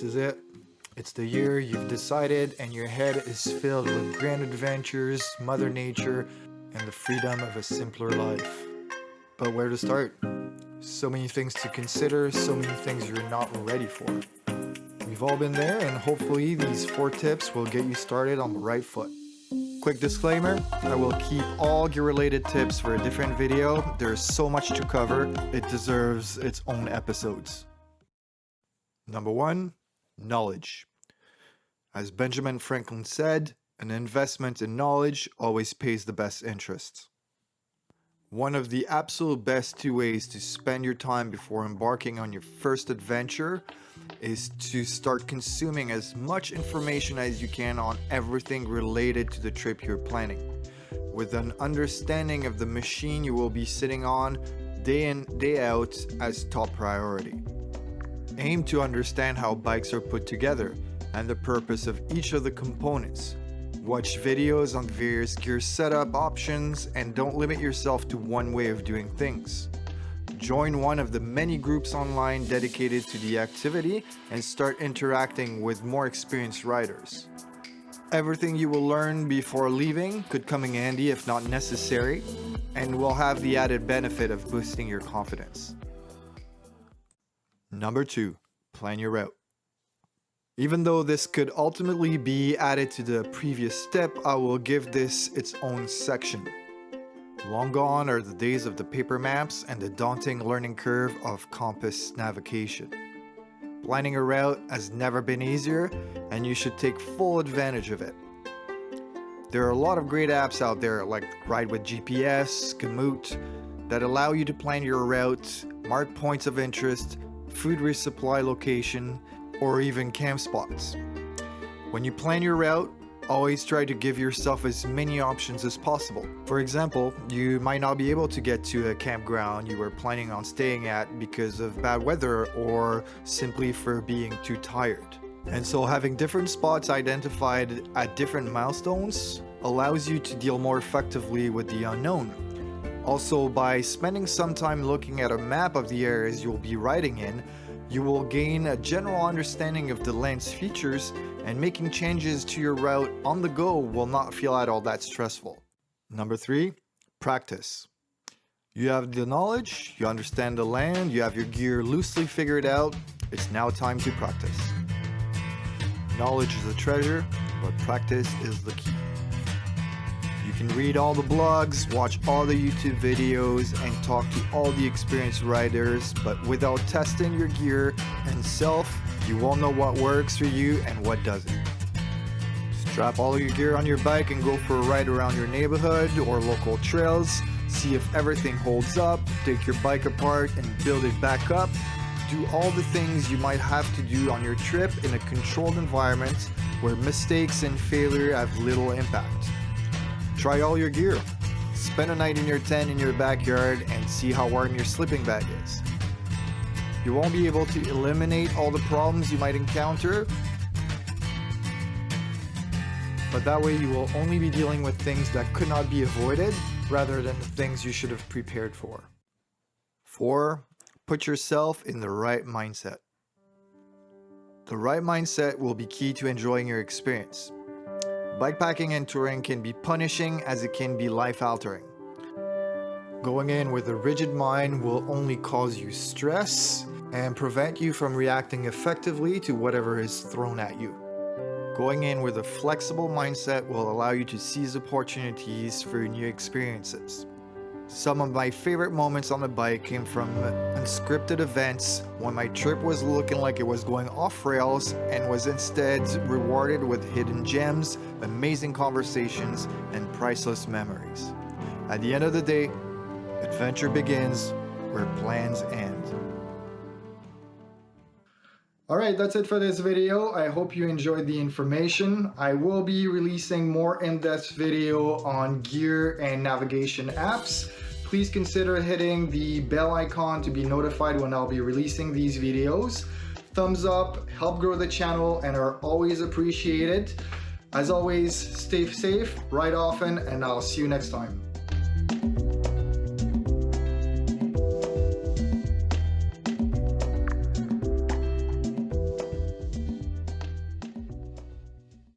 This is it. It's the year you've decided and your head is filled with grand adventures, Mother Nature, and the freedom of a simpler life. But where to start? So many things to consider, so many things you're not ready for. We've all been there, and hopefully these 4 tips will get you started on the right foot. Quick disclaimer, I will keep all gear-related tips for a different video. There's so much to cover, it deserves its own episodes. Number 1, knowledge. As Benjamin Franklin said, an investment in knowledge always pays the best interest. One of the absolute best 2 ways to spend your time before embarking on your first adventure is to start consuming as much information as you can on everything related to the trip you're planning, with an understanding of the machine you will be sitting on day in, day out as top priority. Aim to understand how bikes are put together and the purpose of each of the components. Watch videos on various gear setup options and don't limit yourself to one way of doing things. Join one of the many groups online dedicated to the activity and start interacting with more experienced riders. Everything you will learn before leaving could come in handy if not necessary, and will have the added benefit of boosting your confidence. Number 2, plan your route. Even though this could ultimately be added to the previous step, I will give this its own section. Long gone are the days of the paper maps and the daunting learning curve of compass navigation. Planning a route has never been easier, and you should take full advantage of it. There are a lot of great apps out there like Ride with GPS, Komoot, that allow you to plan your route, mark points of interest, food resupply location, or even camp spots. When you plan your route, always try to give yourself as many options as possible. For example, you might not be able to get to a campground you were planning on staying at because of bad weather or simply for being too tired. And so having different spots identified at different milestones allows you to deal more effectively with the unknown. Also, by spending some time looking at a map of the areas you'll be riding in, you will gain a general understanding of the land's features, and making changes to your route on the go will not feel at all that stressful. Number 3, practice. You have the knowledge, you understand the land, you have your gear loosely figured out. It's now time to practice. Knowledge is a treasure, but practice is the key. You can read all the blogs, watch all the YouTube videos, and talk to all the experienced riders, but without testing your gear and self, you won't know what works for you and what doesn't. Strap all your gear on your bike and go for a ride around your neighborhood or local trails. See if everything holds up, take your bike apart and build it back up. Do all the things you might have to do on your trip in a controlled environment where mistakes and failure have little impact. Try all your gear. Spend a night in your tent in your backyard and see how warm your sleeping bag is. You won't be able to eliminate all the problems you might encounter, but that way you will only be dealing with things that could not be avoided rather than the things you should have prepared for. 4, put yourself in the right mindset. The right mindset will be key to enjoying your experience. Bikepacking and touring can be punishing as it can be life-altering. Going in with a rigid mind will only cause you stress and prevent you from reacting effectively to whatever is thrown at you. Going in with a flexible mindset will allow you to seize opportunities for new experiences. Some of my favorite moments on the bike came from unscripted events when my trip was looking like it was going off rails and was instead rewarded with hidden gems, amazing conversations, and priceless memories. At the end of the day, adventure begins where plans end. Alright, that's it for this video. I hope you enjoyed the information. I will be releasing more in-depth video on gear and navigation apps. Please consider hitting the bell icon to be notified when I'll be releasing these videos. Thumbs up, help grow the channel, and are always appreciated. As always, stay safe, ride often, and I'll see you next time.